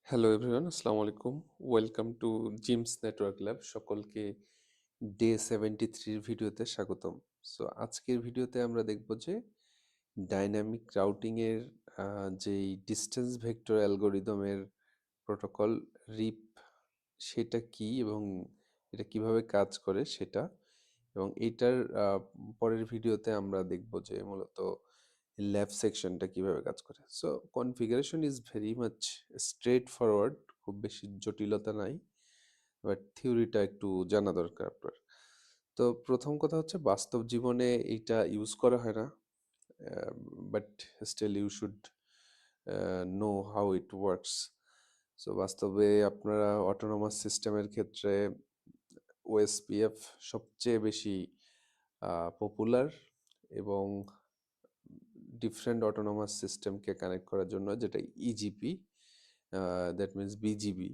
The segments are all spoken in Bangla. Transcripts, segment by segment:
হ্যালো এভরিওয়ান, আসসালামু আলাইকুম। Welcome to gems network lab. সকলকে ডে 73 ভিডিওতে স্বাগতম। সো আজকের ভিডিওতে আমরা দেখব যে ডাইনামিক রাউটিং এর যেই ডিস্টেন্স ভেক্টর অ্যালগরিদমের প্রোটোকল রিপ সেটা কি এবং এটা কিভাবে কাজ করে সেটা, এবং এইটার পরের ভিডিওতে আমরা দেখব যে মূলত ল্যাব সেকশনটা কিভাবে কাজ করে। So configuration is very much straight forward, খুব বেশি জটিলতা নাই, বাট থিওরিটা একটু জানা দরকার আপনার। তো প্রথম কথা হচ্ছে বাস্তব জীবনে এইটা ইউজ করা হয় না, but still you should know how it works. So বাস্তবে আপনারা অটোনোমাস সিস্টেমের ক্ষেত্রে ওএসপিএফ সবচেয়ে বেশি পপুলার, এবং ডিফারেন্ট অটোনোমাস সিস্টেমকে কানেক্ট করার জন্য যেটা ইজিপি, দ্যাট মিন্স বিজিবি,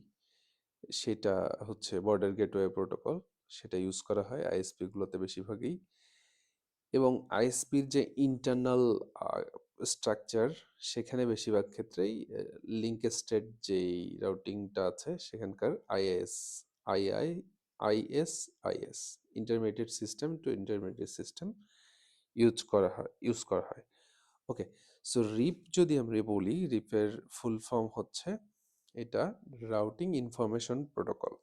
সেটা হচ্ছে বর্ডার গেটওয়ে প্রোটোকল, সেটা ইউজ করা হয় আইএসপিগুলোতে বেশিরভাগই। এবং আইএসপির যে ইন্টারনাল স্ট্রাকচার, সেখানে বেশিরভাগ ক্ষেত্রেই লিঙ্কেস্টেড যেই রাউটিংটা আছে সেখানকার II IS intermediate system to intermediate system use করা হয়। ওকে, সো রিপ যদি আমরা বলি, রিপের ফুল ফর্ম হচ্ছে এটা রাউটিং ইনফরমেশন প্রোটোকল।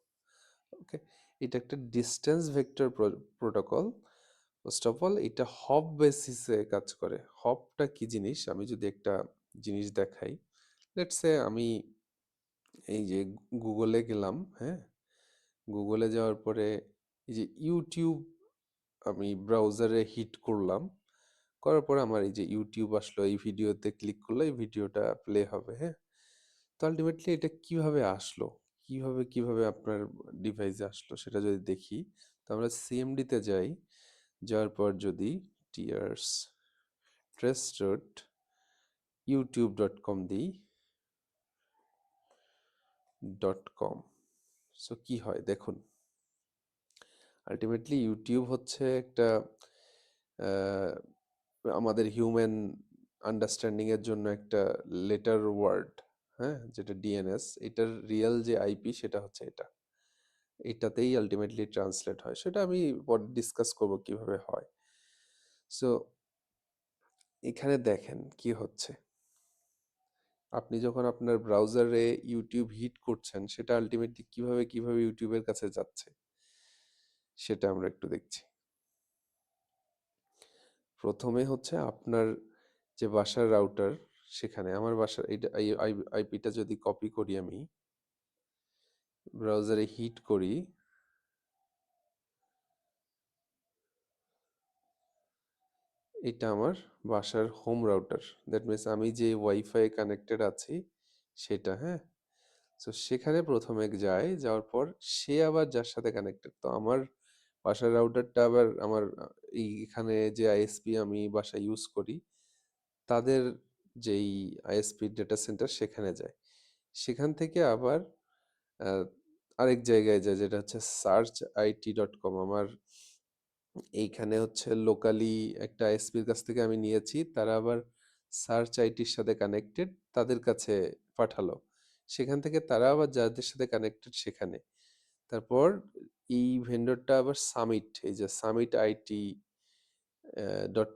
ওকে, এটা একটা distance vector protocol. First of all এটা হপ বেসিসে কাজ করে। হপটা কি জিনিস আমি যদি একটা জিনিস দেখাই, লেটস সে আমি এই যে গুগলে গেলাম, হ্যাঁ, গুগলে যাওয়ার পরে এই যে ইউটিউব আমি ব্রাউজারে হিট করলাম, করার পরে আমার এই যে ইউটিউব আসলো, এই ভিডিওতে ক্লিক করলে এই ভিডিওটা প্লে হবে, হ্যাঁ। তো আলটিমেটলি এটা কিভাবে আসলো, কিভাবে আপনার ডিভাইসে আসলো সেটা যদি দেখি, তো আমরা সিএমডিতে যাই, যাওয়ার পর যদি টিয়ার্স ট্রেস ডট ইউটিউব.com দিই, .com, সো কি হয় দেখুন। আলটিমেটলি ইউটিউব হচ্ছে একটা আহ, আমাদের হিউম্যান আন্ডারস্ট্যান্ডিং এর জন্য একটা লেটার ওয়ার্ড, হ্যাঁ, যেটা ডিএনএস, এটার রিয়েল যে আইপি সেটা হচ্ছে এটা, এটাতেই আলটিমেটলি ট্রান্সলেট হয়। সেটা আমি পরে ডিসকাস করব কিভাবে হয়। সো এখানে দেখেন কি হচ্ছে, আপনি যখন আপনার ব্রাউজারে ইউটিউব হিট করছেন, সেটা আলটিমেটলি কিভাবে ইউটিউবের কাছে যাচ্ছে সেটা আমরা একটু দেখছি। প্রথমে হচ্ছে আপনার যে বাসার রাউটার, সেখানে আমার বাসার এইটা আইপিটা যদি কপি করি, আমি ব্রাউজারে হিট করি, এটা আমার বাসার হোম রাউটার, দ্যাট মিনস আমি যে ওয়াইফাই কানেক্টেড আছি সেটা, হ্যাঁ। সো সেখানে প্রথমে যায়, যাওয়ার পর সে আবার যার সাথে কানেক্টেড, তো আমার বাসার রাউটারটা আবার আমার এখানে যে আইএসপি আমি বাসায় ইউজ করি তাদের যেই আইএসপি ডেটা সেন্টার সেখানে যায়, সেখান থেকে আবার আহ, আরেক জায়গায় যায় যেটা হচ্ছে searchit.com। আমার এইখানে হচ্ছে লোকালি একটা আইএসপির কাছ থেকে আমি নিয়েছি, তারা আবার সার্চ আইটির সাথে কানেক্টেড, তাদের কাছে পাঠালো, সেখান থেকে তারা আবার যাদের সাথে কানেক্টেড সেখানে, তারপর এই ভেন্ডরটা আবার সামিট, এই যে সামিট আইটি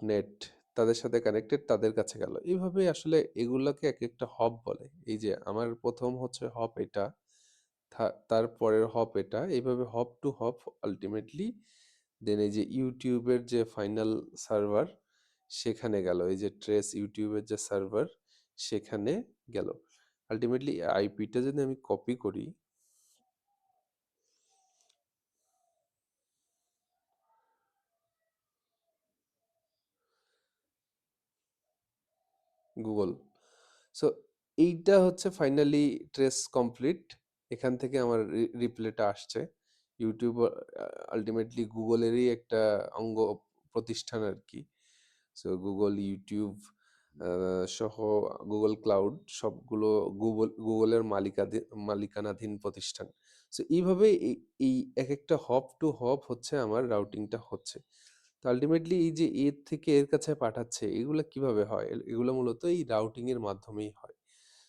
.net, তাদের সাথে কানেক্টেড, তাদের কাছে গেল। এইভাবে আসলে এগুলোকে এক একটা হব বলে। এই যে আমার প্রথম হচ্ছে হব এটা, তারপরের হপ এটা, এইভাবে হপ টু হপ আলটিমেটলি দেন এই যে ইউটিউবের যে ফাইনাল সার্ভার সেখানে গেল, এই যে ট্রেস ইউটিউবের যে সার্ভার সেখানে গেল। আলটিমেটলি আইপিটা যদি আমি কপি করি, গুগল, সো এইটা হচ্ছে ফাইনালি ট্রেস কমপ্লিট, এখান থেকে আমার রিপ্লেটা আসছে। ইউটিউব আলটিমেটলি গুগলেরই একটা অঙ্গ প্রতিষ্ঠান আর কি। সো গুগল, ইউটিউব সহ গুগল ক্লাউড সবগুলো গুগলের মালিকানাধীন প্রতিষ্ঠান। সো এইভাবে এই এক একটা হপ টু হপ হচ্ছে আমার রাউটিংটা হচ্ছে। তো আলটিমেটলি এই যে এর থেকে এর কাছে পাঠাচ্ছে, এগুলো কিভাবে হয়, এগুলো মূলত এই রাউটিং এর মাধ্যমেই হয়।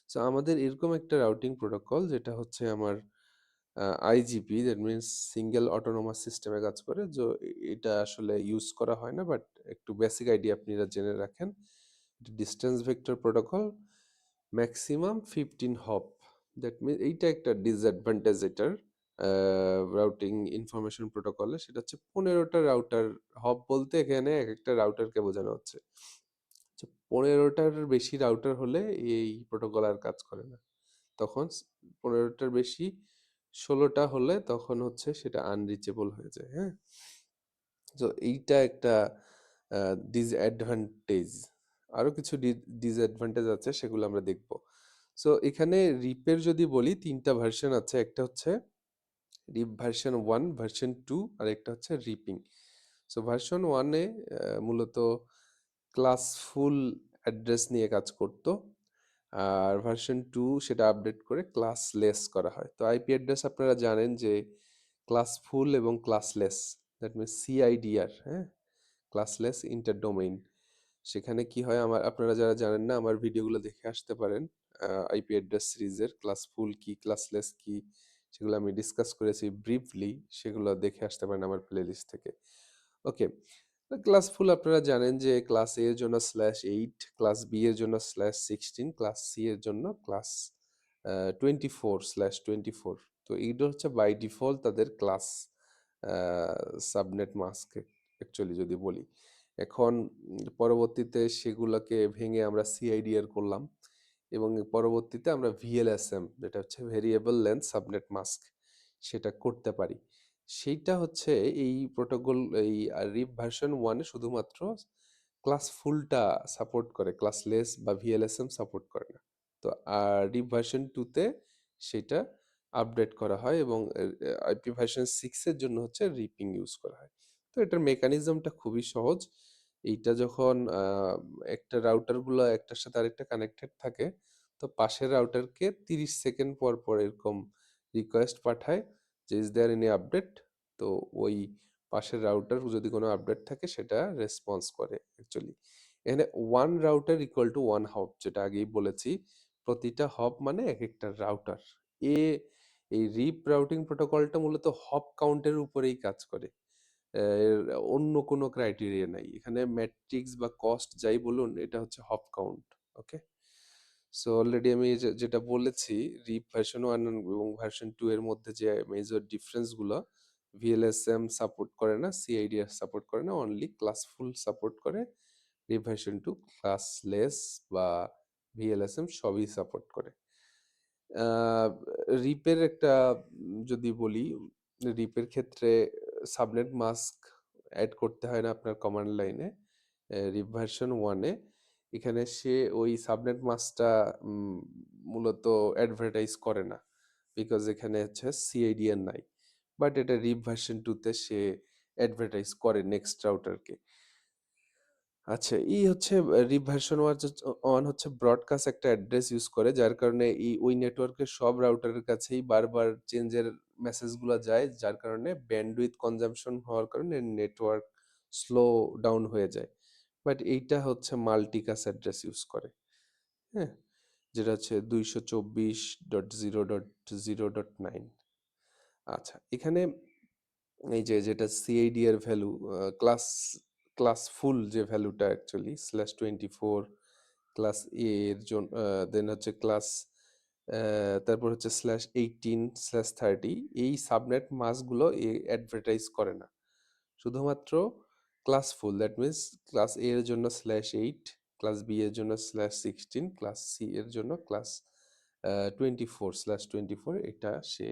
সো আমাদের এরকম একটা রাউটিং প্রোটোকল যেটা হচ্ছে আমার IGP, that means single autonomous সিস্টেমে কাজ করে। এটা আসলে ইউজ করা হয় না, বাট একটু বেসিক আইডিয়া আপনারা জেনে রাখেন। Distance vector protocol, maximum 15 hop. That mean এইটা একটা ডিসঅ্যাডভান্টেজ এটার রাউটিং ইনফরমেশন প্রোটোকলে, সেটা হচ্ছে 15টা রাউটার। হপ বলতে এখানে এক একটা রাউটারকে বোঝানো হচ্ছে। 15টার বেশি রাউটার হলে এই প্রোটোকল আর কাজ করে না। তখন 15টার বেশি 16টা হলে তখন হচ্ছে সেটা আনরিচেবল হয়ে যায়। হ্যাঁ, তো এইটা একটা ডিসঅ্যাডভান্টেজ। আরো কিছু ডিসঅ্যাডভান্টেজ আছে, সেগুলো আমরা দেখব। সো এখানে রিপের যদি বলি, 3টা ভার্সন আছে। একটা হচ্ছে রিপ ভার্সন 1, ভার্সন 2, আর একটা হচ্ছে রিপিং। সো ভার্সন 1-এ মূলত ক্লাসফুল অ্যাড্রেস নিয়ে কাজ করতো, আর ভার্সন 2 সেটা আপডেট করে ক্লাসলেস করা হয়। তো আইপি অ্যাড্রেস আপনারা জানেন যে ক্লাসফুল এবং ক্লাসলেস, দ্যাট মিনস সিআইডিআর, হ্যাঁ, ক্লাসলেস ইন্টার ডোমেইন। সেখানে কি হয়, আপনারা যারা জানেন না, আমার ভিডিওগুলো দেখে আসতে পারেন। আইপি অ্যাড্রেস সিরিজের ক্লাসফুল কি ক্লাসলেস কি সেগুলো আমি ডিসকাস করেছি ব্রিফলি, সেগুলো দেখে আসতে পারেন আমার প্লেলিস্ট থেকে। ওকে, ক্লাসফুল আপনারা জানেন যে ক্লাস এ এর জন্য /8, ক্লাস বি এর জন্য /16, ক্লাস সি এর জন্য ক্লাস 24/24। তো এইটা হচ্ছে বাই ডিফল্ট তাদের ক্লাস সাবনেট মাস্ক অ্যাকচুয়ালি যদি বলি। এখন পরবর্তীতে সেগুলোকে ভেঙে আমরা সিআইডিআর করলাম, এবং পরবর্তীতে আমরা ভিএলএসএম, যেটা হচ্ছে ভেরিয়েবল লেন্থ সাবনেট মাস্ক, সেটা করতে পারি। সেইটা হচ্ছে এই প্রোটোকল, এই রিপ ভার্সন 1-এ শুধুমাত্র ক্লাস ফুলটা সাপোর্ট করে, ক্লাসলেস বা ভিএলএসএম সাপোর্ট করে না। তো আর রিপ ভার্সন 2-তে সেটা আপডেট করা হয়, এবং আইপি ভার্সন 6-এর জন্য হচ্ছে রিপিং ইউজ করা হয়। তো এটার মেকানিজমটা খুবই সহজ। এইটা যখন একটা রাউটারগুলো একটার সাথে আরেকটা কানেক্টেড থাকে, তো পাশের রাউটারকে 30 সেকেন্ড পর পর এরকম রিকোয়েস্ট পাঠায় যে ইজ দেয়ার এনি আপডেট। তো ওই পাশের রাউটার যদি কোনো আপডেট থাকে সেটা রেসপন্স করে অ্যাকচুয়ালি। এখানে one router equal to one হব, যেটা আগেই বলেছি। প্রতিটা হব মানে এক একটা রাউটার। এই রিপ রাউটিং প্রোটোকলটা মূলত হব কাউন্টের উপরেই কাজ করে। এর অন্য কোনো ক্রাইটেরিয়া নাই এখানে। ম্যাট্রিক্স বা কস্ট যাই বলুন, এটা হচ্ছে হপ কাউন্ট। ওকে, সো অলরেডি আমি যেটা বলেছি, রিপ ভার্সন 1 এবং ভার্সন 2 এর মধ্যে যে মেজর ডিফারেন্সগুলো, ভিএলএসএম সাপোর্ট করে না, সিআইডিআর সাপোর্ট করে না, অনলি ক্লাসফুল সাপোর্ট করে। রিপ ভার্সন 2 ক্লাসলেস বা ভিএলএসএম সবই সাপোর্ট করে। রিপের একটা যদি বলি, রিপের ক্ষেত্রে সাবনেট মাস্ক অ্যাড করতে হয় না আপনার কমান্ড লাইনে। রিপ ভার্সন 1-এ এখানে সে ওই সাবনেট মাস্কটা মূলত অ্যাডভার্টাইজ করে না, বিকজ এখানে হচ্ছে সিআইডিআর নাই। বাট এটা রিপ ভার্সন 2-তে সে অ্যাডভার্টাইজ করে নেক্সট রাউটারকে। আচ্ছা, এই হচ্ছে রিপ ভার্সন 1 হচ্ছে ব্রডকাস্ট একটা অ্যাড্রেস ইউজ করে, যার কারণে ওই নেটওয়ার্কের সব রাউটারের কাছেই বারবার চেঞ্জের মেসেজগুলো যায়, যার কারণে ব্যান্ডউইথ কনজাম্পশন হওয়ার কারণে নেটওয়ার্ক স্লো ডাউন হয়ে যায়। বাট এইটা হচ্ছে মাল্টিকাস্ট অ্যাড্রেস ইউজ করে, হ্যাঁ, যেটা হচ্ছে 224.0.0.9। আচ্ছা, এখানে এই যেটা সিআইডি এর ভ্যালু, ক্লাস ক্লাস ফুল যে ভ্যালুটা অ্যাকচুয়ালি /24, ক্লাস এ এর জন্য, দেন হচ্ছে ক্লাস, তারপর হচ্ছে /18/30, এই সাবনেট মাসগুলো অ্যাডভার্টাইজ করে না, শুধুমাত্র class full, that means class A এর জন্য /8, ক্লাস বি এর জন্য /16, ক্লাস সি এর জন্য /24 এটা সে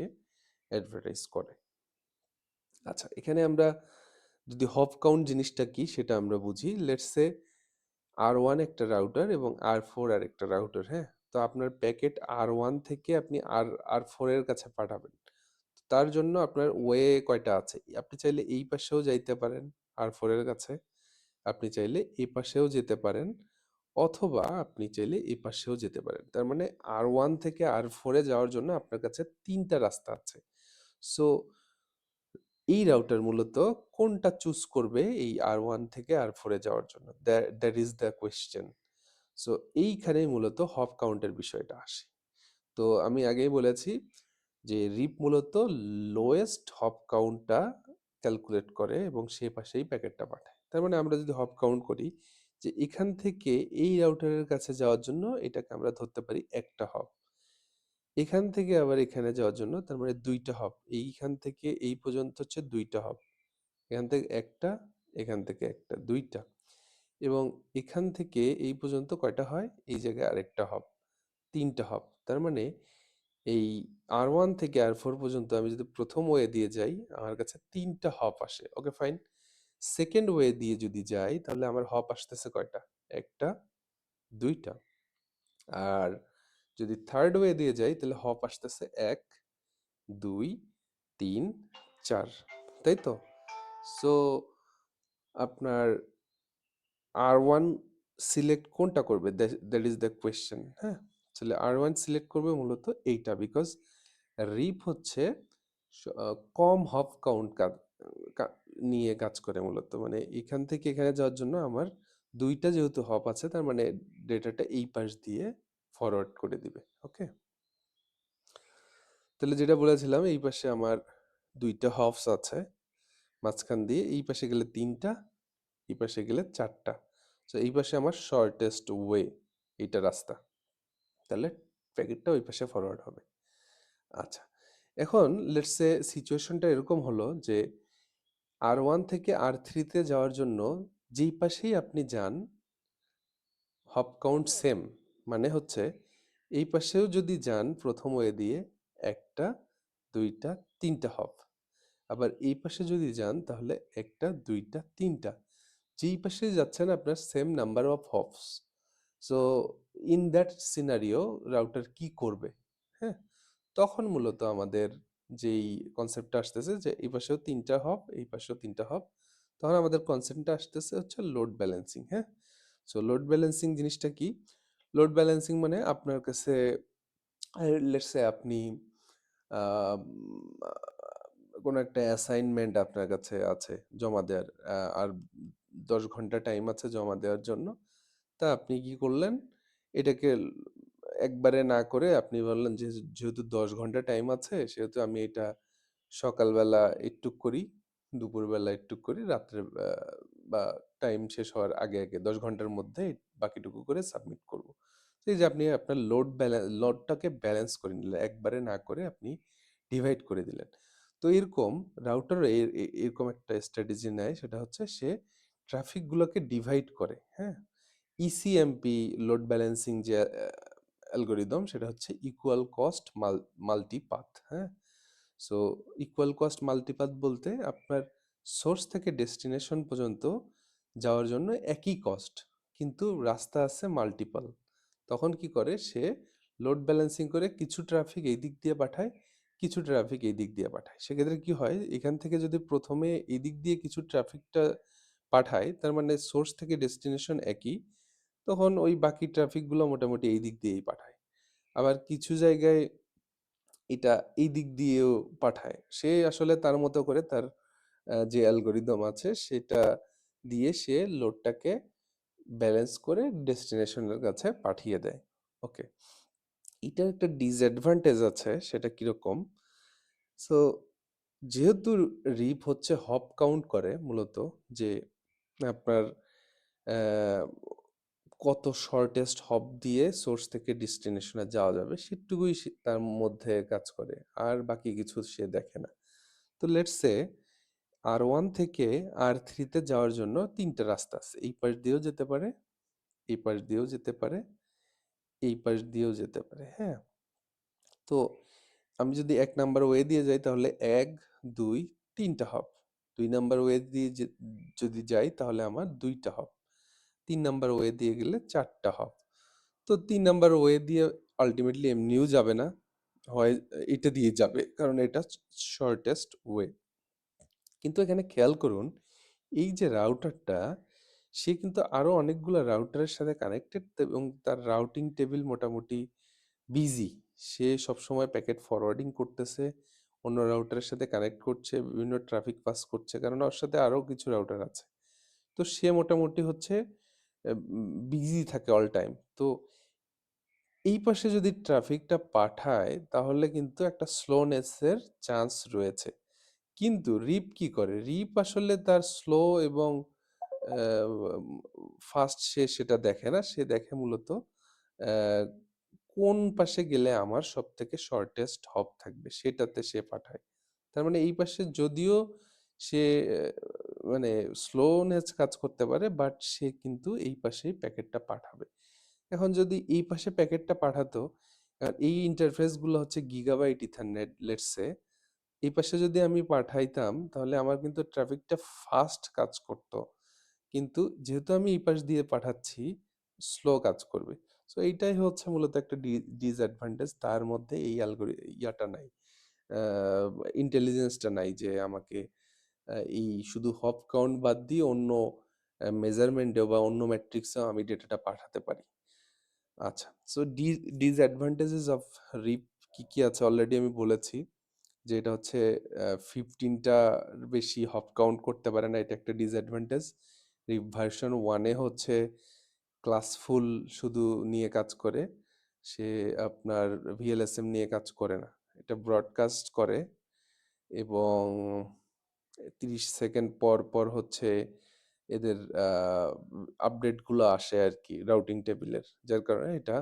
অ্যাডভার্টাইজ করে। আচ্ছা, এখানে আমরা যদি হপ কাউন্ট জিনিসটা কি সেটা আমরা বুঝি। লেটস সে R1 একটা রাউটার এবং R4 আর একটা রাউটার, হ্যাঁ, তো আপনার প্যাকেট R1 থেকে আপনি R4 এর কাছে পাঠাবেন। তার জন্য আপনার ওয়ে কয়টা আছে, আপনি চাইলে এই পাশেও যাইতে পারেন R4 এর কাছে, আপনি চাইলে এই পাশেও যেতে পারেন, অথবা আপনি চাইলে এই পাশেও যেতে পারেন। তার মানে R1 থেকে R4 এ যাওয়ার জন্য আপনার কাছে 3টা রাস্তা আছে। সো এই রাউটার মূলত কোনটা চুজ করবে এই R1 থেকে R4 এ যাওয়ার জন্য, that is the question. So এইখানে মূলত হপ কাউন্টের বিষয়টা আসে। তো আমি আগেই বলেছি যে রিপ মূলত লোয়েস্ট হপ কাউন্টটা ক্যালকুলেট করে এবং সে পাশেই প্যাকেটটা পাঠায়। তার মানে আমরা যদি হপ কাউন্ট করি যে এখান থেকে এই রাউটারের কাছে যাওয়ার জন্য এটাকে আমরা ধরতে পারি একটা হপ, এখান থেকে আবার এখানে যাওয়ার জন্য তার মানে দুইটা হপ, এইখান থেকে এই পর্যন্ত হচ্ছে দুইটা হপ, এখান থেকে একটা, এখান থেকে একটা, দুইটা, এবং এখান থেকে এই পর্যন্ত কয়টা হয়, এই জায়গায় আরেকটা হপ, তিনটা হপ। তার মানে এই R1 থেকে R4 পর্যন্ত আমি যদি প্রথম ওয়ে দিয়ে যাই আমার কাছে তিনটা হপ আসে। Okay fine. সেকেন্ড ওয়ে দিয়ে যদি যাই তাহলে আমার হপ আসতেছে কয়টা, একটা, দুইটা। আর যদি থার্ড ওয়ে দিয়ে যাই তাহলে হপ আসতেছে এক, দুই, তিন, চার, তাই তো? সো আপনার R1 সিলেক্ট কোনটা করবে, দ্যাট ইজ দ্য কোয়েশ্চেন। হ্যাঁ, তাহলে R1 সিলেক্ট করবে মূলত এইটা, বিকজ রিপ হচ্ছে কম হপ কাউন্ট নিয়ে কাজ করে মূলত। মানে এখান থেকে এখানে যাওয়ার জন্য আমার দুইটা যেহেতু হপ আছে তার মানে ডেটাটা এই পাশ দিয়ে ফরওয়ার্ড করে দিবে। ওকে, তাহলে যেটা বলেছিলাম এই পাশে আমার দুইটা হপস আছে, মাঝখান দিয়ে এই পাশে গেলে তিনটা, এই পাশে গেলে চারটা। তো এই পাশে আমার শর্টেস্ট ওয়ে, এইটা রাস্তা, তাহলে প্যাকেটটা ওই পাশে ফরওয়ার্ড হবে। আচ্ছা, এখন লেটস সে সিচুয়েশনটা এরকম হলো যে R1 থেকে R3-তে যাওয়ার জন্য যেই পাশেই আপনি যান হপ কাউন্ট সেম, মানে হচ্ছে এই পাশেও যদি যান প্রথম ওয়ে দিয়ে একটা, দুইটা, তিনটা হপ, আবার এই পাশে যদি যান তাহলে একটা, দুইটা, তিনটা, যেই পাশে যাচ্ছেন আপনার same number of hops. So in that scenario router কি করবে? হ্যাঁ, তখন মূলত আমাদের যেই কনসেপ্টটা আসতেছে যে এই পাশেও তিনটা হপ, এই পাশেও তিনটা হপ, তখন আমাদের কনসেপ্টটা আসতেছে হচ্ছে লোড ব্যালেন্সিং। হ্যাঁ, সো লোড ব্যালেন্সিং জিনিসটা কি? লোড ব্যালেন্সিং মানে আপনার কাছে লেটস সে আপনি আম, কোনো একটা অ্যাসাইনমেন্ট আপনার কাছে আছে জমা দেওয়ার, আর 10 ঘন্টা টাইম আছে জমা দেওয়ার জন্য। তা আপনি কি করলেন, এটাকে একবারে না করে আপনি বললেন যে যেহেতু 10 ঘন্টা টাইম আছে সেহেতু আমি এটা সকালবেলা একটু করি, দুপুরবেলা একটু করি, রাত্রে বা টাইম শেষ হওয়ার আগে আগে 10 ঘন্টার মধ্যে বাকিটুকু করে সাবমিট করব। তো এই যে আপনি আপনার লোডটাকে ব্যালেন্স করে নিলেন, একবারে না করে আপনি ডিভাইড করে দিলেন। তো এরকম রাউটার এরকম একটা স্ট্র্যাটেজি নেয়, সেটা হচ্ছে সে ট্রাফিকগুলোকে ডিভাইড করে। হ্যাঁ, ইসিএমপি লোড ব্যালেন্সিং যে অ্যালগোরিদম সেটা হচ্ছে ইকুয়াল কস্ট মাল্টিপাথ। হ্যাঁ, সো ইকুয়াল কস্ট মাল্টিপাথ বলতে আপনার সোর্স থেকে ডেস্টিনেশন পর্যন্ত যাওয়ার জন্য একই কস্ট, কিন্তু রাস্তা আছে মাল্টিপল। তখন কি করে সে লোড ব্যালেন্সিং করে কিছু ট্রাফিক এই দিক দিয়ে পাঠায়, কিছু ট্রাফিক এই দিক দিয়ে পাঠায়। সেক্ষেত্রে কি হয়, এখান থেকে যদি প্রথমে এই দিক দিয়ে কিছু ট্রাফিকটা পাঠায় তার মানে সোর্স থেকে ডেস্টিনেশন একই, তখন ওই বাকি ট্রাফিকগুলো মোটামুটি এই দিক দিয়েই পাঠায়। আবার কিছু জায়গায় এটা এই দিক দিয়েও পাঠায়, সে আসলে তার মতো করে তার যে অ্যালগোরিদম আছে সেটা দিয়ে সে লোডটাকে ব্যালেন্স করে ডেস্টিনেশনের কাছে পাঠিয়ে দেয়। ওকে, এটার একটা ডিসঅ্যাডভান্টেজ আছে, সেটা কিরকম? সো যেহেতু রিপ হচ্ছে হপ কাউন্ট করে মূলত, যে আপনার আহ, কত শর্টেস্ট হপ দিয়ে সোর্স থেকে ডেস্টিনেশনে যাওয়া যাবে সেটুকুই তার মধ্যে কাজ করে, আর বাকি কিছু সে দেখে না। তো লেটস সে R1 থেকে R3-তে যাওয়ার জন্য তিনটা রাস্তা আছে, এই পাশ দিয়েও যেতে পারে, এই পাশ দিয়েও যেতে পারে, এই পাশ দিয়েও যেতে পারে। হ্যাঁ, তো আমি যদি 1 নাম্বার ওয়ে দিয়ে যাই তাহলে এক, দুই, তিনটা হপ। 2 নাম্বার ওয়ে দিয়ে যদি যাই তাহলে আমার দুইটা হপ। 3 নাম্বার ওয়ে দিয়ে গেলে চারটা হপ। তো 3 নাম্বার ওয়ে দিয়ে আলটিমেটলি এমনিও যাবে না, হয় এটা দিয়ে যাবে কারণ এটা শর্টেস্ট ওয়ে। কিন্তু এখানে খেয়াল করুন, এই যে রাউটারটা সে কিন্তু আরো অনেকগুলো রাউটারের সাথে কানেক্টেড এবং তার রাউটিং টেবিল মোটামুটি বিজি। সে সবসময় প্যাকেট ফরওয়ার্ডিং করতেছে, অন্য রাউটারের সাথে কানেক্ট করছে, বিভিন্ন ট্রাফিক পাস করছে, কারণ ওর সাথে আরো কিছু রাউটার আছে। তো সে মোটামুটি হচ্ছে বিজি থাকে অল টাইম। তো এই পাশে যদি ট্রাফিকটা পাঠায় তাহলে কিন্তু একটা স্লোনেসের চান্স রয়েছে। কিন্তু রিপ কি করে? রিপ আসলে তার স্লো এবং ফাস্ট সে সেটা দেখে না। সে দেখে মূলত আহ, কোন পাশে গেলে আমার সব থেকে শর্টেস্ট হপ থাকবে সেটাতে সে পাঠায়। তার মানে এই পাশে যদিও সে মানে স্লোনেস কাজ করতে পারে, বাট সে কিন্তু এই পাশেই প্যাকেটটা পাঠাবে। এখন যদি এই পাশে প্যাকেটটা পাঠাতো, এই ইন্টারফেস গুলো হচ্ছে গিগাবাইট ইথারনেট লেটসে, এই পাশে যদি আমি পাঠাইতাম তাহলে আমার কিন্তু ট্রাফিকটা ফাস্ট কাজ করতো, কিন্তু যেহেতু আমি এই পাশ দিয়ে পাঠাচ্ছি স্লো কাজ করবে। সো এইটাই হচ্ছে মূলত একটা ডিসঅ্যাডভান্টেজ, তার মধ্যে এই ইয়াটা নাই, ইন্টেলিজেন্সটা নাই যে আমাকে এই শুধু হপ কাউন্ট বাদ দিয়ে অন্য মেজারমেন্টেও বা অন্য ম্যাট্রিক্সেও আমি ডেটাটা পাঠাতে পারি। আচ্ছা, সো ডিসঅ্যাডভান্টেজেস অফ রিপ কি কি আছে অলরেডি আমি বলেছি, যে এটা হচ্ছে 15টা বেশি হপ কাউন্ট করতে পারে না, এটা একটা ডিসঅ্যাডভান্টেজ। রিপ ভার্সন 1-এ হচ্ছে ক্লাসফুল শুধু নিয়ে কাজ করে, সে আপনার ভিএলএসএম নিয়ে কাজ করে না, এটা ব্রডকাস্ট করে এবং 30 সেকেন্ড পর পর হচ্ছে এদের আপডেটগুলো আসে আর কি রাউটিং টেবিলের, যার কারণে এটা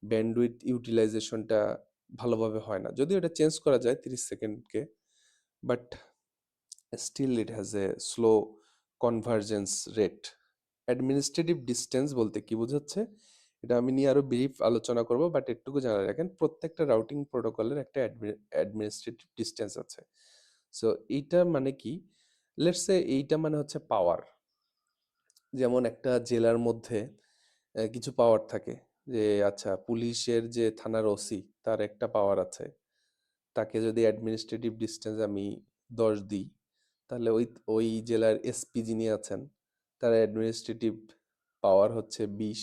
ব্যান্ডউইথ ইউটিলাইজেশনটা ভালোভাবে হয় না, যদিও এটা চেঞ্জ করা যায় 30 সেকেন্ডকে, but still it has a slow convergence rate. Administrative distance বলতে কি বোঝাচ্ছে এটা আমি নিয়ে আরো ব্রিফ আলোচনা করব, বাট একটুকু জানা রাখেন প্রত্যেকটা রাউটিং প্রোটোকলের একটা অ্যাডমিনিস্ট্রেটিভ ডিস্টেন্স আছে। সো এইটা মানে কি, লেটস সে এইটা মানে হচ্ছে পাওয়ার। যেমন একটা জেলার মধ্যে কিছু পাওয়ার থাকে, যে আচ্ছা পুলিশের যে থানার ওসি তার একটা পাওয়ার আছে, তাকে যদি অ্যাডমিনিস্ট্রেটিভ ডিস্টেন্স আমি 10 দিই, তাহলে ওই ওই জেলার এসপি যিনি আছেন তার অ্যাডমিনিস্ট্রেটিভ পাওয়ার হচ্ছে 20,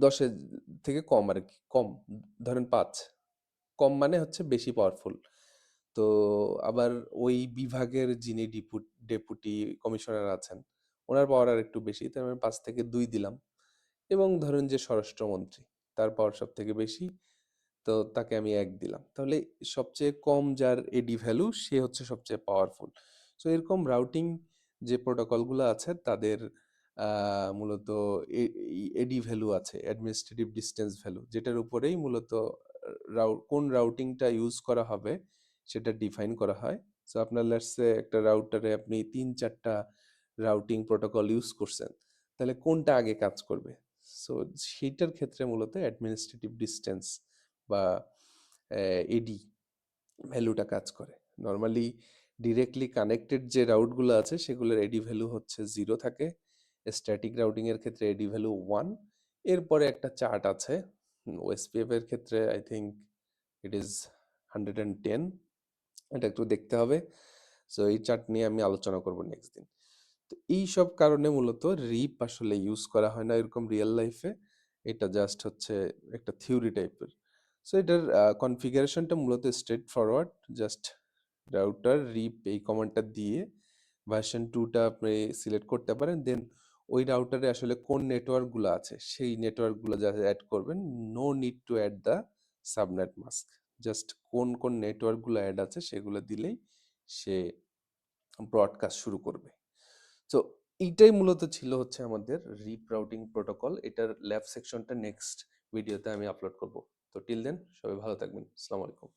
10-এর থেকে কম আর কি, কম ধরেন 5, কম মানে হচ্ছে বেশি পাওয়ারফুল। তো আবার ওই বিভাগের যিনি ডেপুটি কমিশনার আছেন ওনার পাওয়ার আর একটু বেশি, তার মানে 5 থেকে 2 দিলাম। এবং ধরেন যে স্বরাষ্ট্রমন্ত্রী, তার পাওয়ার সব থেকে বেশি, তো তাকে আমি 1 দিলাম। তাহলে সবচেয়ে কম যার এডি ভ্যালু সে হচ্ছে সবচেয়ে পাওয়ারফুল। সো এরকম রাউটিং যে প্রোটোকলগুলো আছে তাদের মূলত এডি ভ্যালু আছে, অ্যাডমিনিস্ট্রেটিভ ডিস্টেন্স ভ্যালু, যেটার উপরেই মূলত কোন রাউটিংটা ইউজ করা হবে সেটা ডিফাইন করা হয়। সো আপনার লেটসে একটা রাউটারে আপনি 3-4টা রাউটিং প্রোটোকল ইউজ করছেন, তাহলে কোনটা আগে কাজ করবে? সো সেইটার ক্ষেত্রে মূলত অ্যাডমিনিস্ট্রেটিভ ডিস্টেন্স বা এডি ভ্যালুটা কাজ করে। নর্মালি ডিরেক্টলি কানেক্টেড যে রাউটগুলো আছে সেগুলোর এডি ভ্যালু হচ্ছে 0 থাকে, স্ট্যাটিক রাউটিং এর ক্ষেত্রে এডি ভ্যালু 1। এরপরে একটা চার্ট আছে, ওএসপিএফ এর ক্ষেত্রে আই থিঙ্ক ইট ইজ 110, এটা একটু দেখতে হবে। সো এই চার্ট নিয়ে আমি আলোচনা করব নেক্সট দিন। তো এই সব কারণে মূলত রিপ আসলে ইউজ করা হয় না এরকম রিয়েল লাইফে, এটা জাস্ট হচ্ছে একটা থিওরি টাইপের। সো এটার কনফিগারেশনটা মূলত স্ট্রেট ফরওয়ার্ড, জাস্ট রাউটার রিপ এই কমান্ডটা দিয়ে ভার্সন 2টা আপনি সিলেক্ট করতে পারেন, দেন ওই রাউটারে আসলে কোন নেটওয়ার্কগুলো আছে সেই নেটওয়ার্কগুলো জাস্ট অ্যাড করবেন, no need to add the subnet mask, just কোন কোন নেটওয়ার্কগুলো অ্যাড আছে সেগুলো দিলেই সে ব্রডকাস্ট শুরু করবে। তো এইটাই মূলত ছিল হচ্ছে আমাদের রিপ রাউটিং প্রোটোকল, এটার ল্যাব সেকশনটা নেক্সট ভিডিওতে আমি আপলোড করব। তো টিল দেন সবাই ভালো থাকবেন, আসসালামু আলাইকুম।